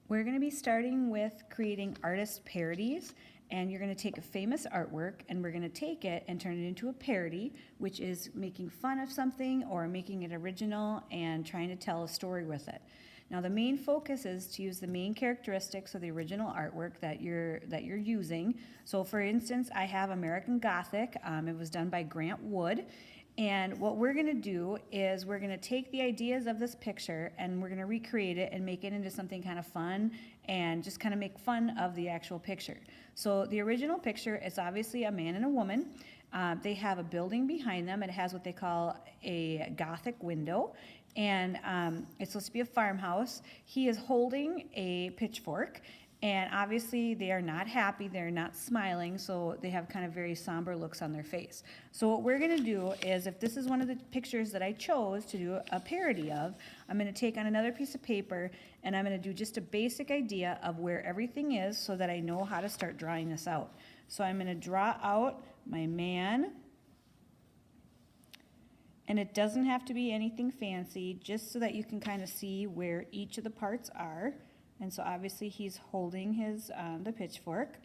We're going to be starting with creating artist parodies, and you're going to take a famous artwork and we're going to take it and turn it into a parody, which is making fun of something or making it original and trying to tell a story with it. Now the main focus is to use the main characteristics of the original artwork that you're using. So for instance, I have American Gothic. It was done by Grant Wood. And what we're going to do is we're going to take the ideas of this picture and we're going to recreate it and make it into something kind of fun and just kind of make fun of the actual picture. So the original picture is obviously a man and a woman. They have a building behind them. It has what they call a Gothic window, and it's supposed to be a farmhouse. He is holding a pitchfork. And obviously they are not happy, they're not smiling, so they have kind of very somber looks on their face. So what we're gonna do is, if this is one of the pictures that I chose to do a parody of, I'm gonna take on another piece of paper and I'm gonna do just a basic idea of where everything is so that I know how to start drawing this out. So I'm gonna draw out my man, and it doesn't have to be anything fancy, just so that you can kind of see where each of the parts are. And so obviously he's holding his the pitchfork.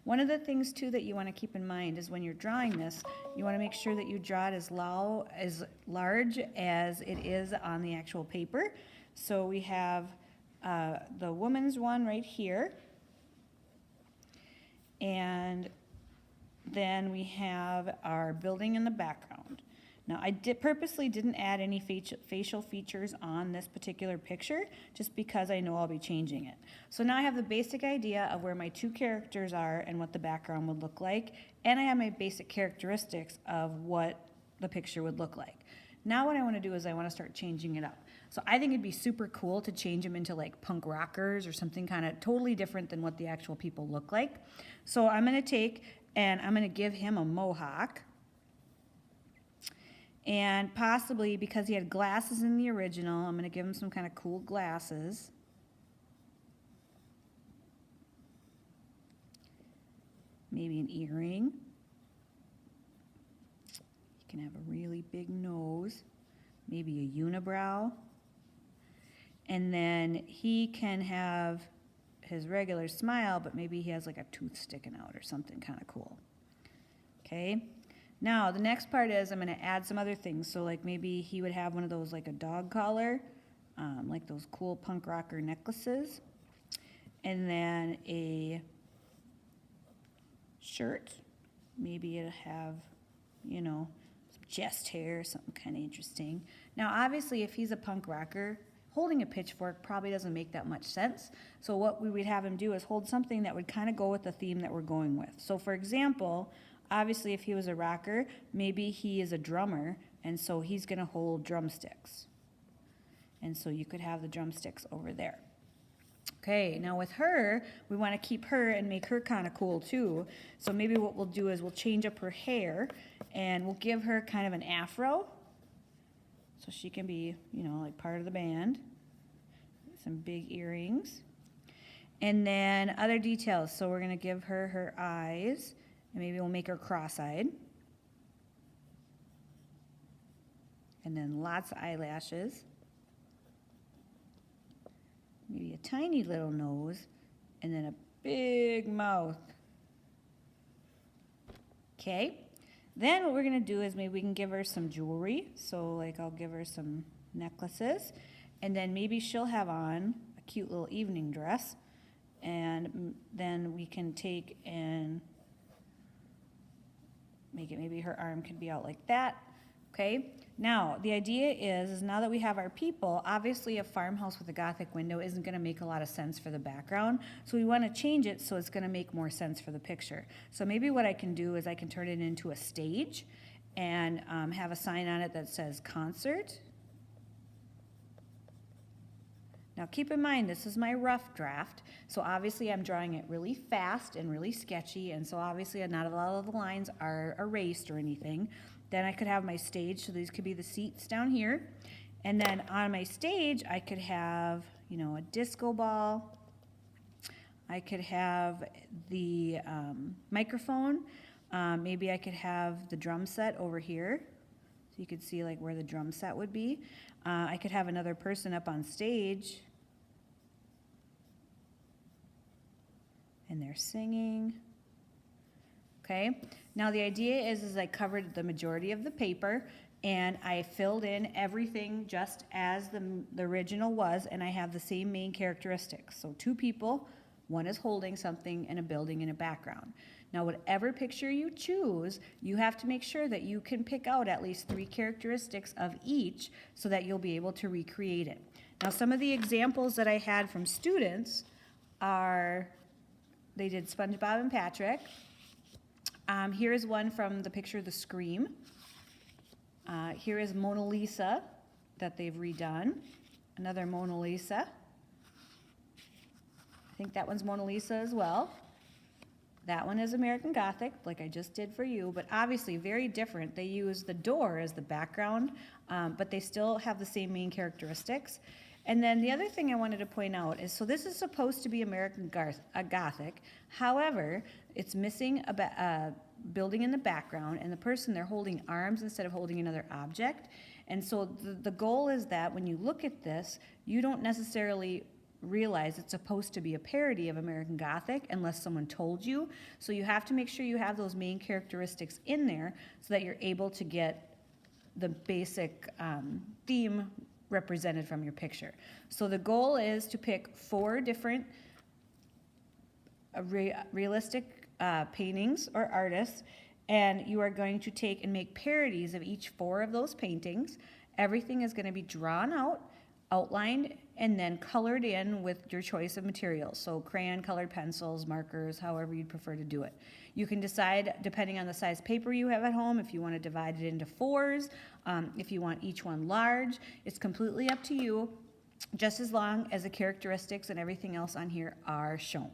One of the things too that you want to keep in mind is when you're drawing this, you want to make sure that you draw it as large as it is on the actual paper. So we have the woman's one right here, and then we have our building in the background. Now, I purposely didn't add any facial features on this particular picture, just because I know I'll be changing it. So now I have the basic idea of where my two characters are and what the background would look like, and I have my basic characteristics of what the picture would look like. Now what I want to do is I want to start changing it up. So I think it'd be super cool to change them into like punk rockers or something kind of totally different than what the actual people look like. So I'm going to take and I'm going to give him a mohawk. And possibly, because he had glasses in the original, I'm going to give him some kind of cool glasses. Maybe an earring. He can have a really big nose. Maybe a unibrow. And then he can have his regular smile, but maybe he has like a tooth sticking out or something kind of cool. Okay? Now, the next part is I'm going to add some other things. So like maybe he would have one of those like a dog collar, like those cool punk rocker necklaces. And then a shirt. Maybe it'll have, you know, some chest hair, something kind of interesting. Now, obviously, if he's a punk rocker, holding a pitchfork probably doesn't make that much sense. So what we would have him do is hold something that would kind of go with the theme that we're going with. So for example, obviously, if he was a rocker, maybe he is a drummer, and so he's going to hold drumsticks. And so you could have the drumsticks over there. Okay, now with her, we want to keep her and make her kind of cool too. So maybe what we'll do is we'll change up her hair, and we'll give her kind of an afro, so she can be, you know, like part of the band. Some big earrings. And then other details. So we're going to give her her eyes. And maybe we'll make her cross-eyed. And then lots of eyelashes. Maybe a tiny little nose. And then a big mouth. Okay. Then what we're going to do is maybe we can give her some jewelry. So like I'll give her some necklaces. And then maybe she'll have on a cute little evening dress. And then we can take and make it, maybe her arm could be out like that. Okay, now the idea is now that we have our people, obviously a farmhouse with a Gothic window isn't going to make a lot of sense for the background, so we want to change it so it's going to make more sense for the picture. So maybe what I can do is I can turn it into a stage and have a sign on it that says concert. Now keep in mind, this is my rough draft, so obviously I'm drawing it really fast and really sketchy, and so obviously not a lot of the lines are erased or anything. Then I could have my stage, so these could be the seats down here. And then on my stage, I could have, you know, a disco ball. I could have the microphone. Maybe I could have the drum set over here. So you could see like where the drum set would be. I could have another person up on stage. and they're singing. Okay, now the idea is I covered the majority of the paper and I filled in everything just as the original was, and I have the same main characteristics. So two people, one is holding something and a building in a background. Now whatever picture you choose, you have to make sure that you can pick out at least 3 characteristics of each so that you'll be able to recreate it. Now some of the examples that I had from students are, they did SpongeBob and Patrick. Here is one from the picture The Scream. Here is Mona Lisa that they've redone. Another Mona Lisa. I think that one's Mona Lisa as well. That one is American Gothic, like I just did for you, but obviously very different. They use the door as the background, but they still have the same main characteristics. And then the other thing I wanted to point out is, so this is supposed to be American Gothic. However, it's missing a building in the background, and the person, they're holding arms instead of holding another object. And so the goal is that when you look at this, you don't necessarily realize it's supposed to be a parody of American Gothic unless someone told you. So you have to make sure you have those main characteristics in there so that you're able to get the basic theme represented from your picture. So the goal is to pick 4 different realistic paintings or artists, and you are going to take and make parodies of each 4 of those paintings. Everything is going to be drawn out, outlined, and then colored in with your choice of materials. So crayon colored pencils, markers, however you'd prefer to do it. You can decide, depending on the size paper you have at home, if you want to divide it into 4s, if you want each one large. It's completely up to you, just as long as the characteristics and everything else on here are shown.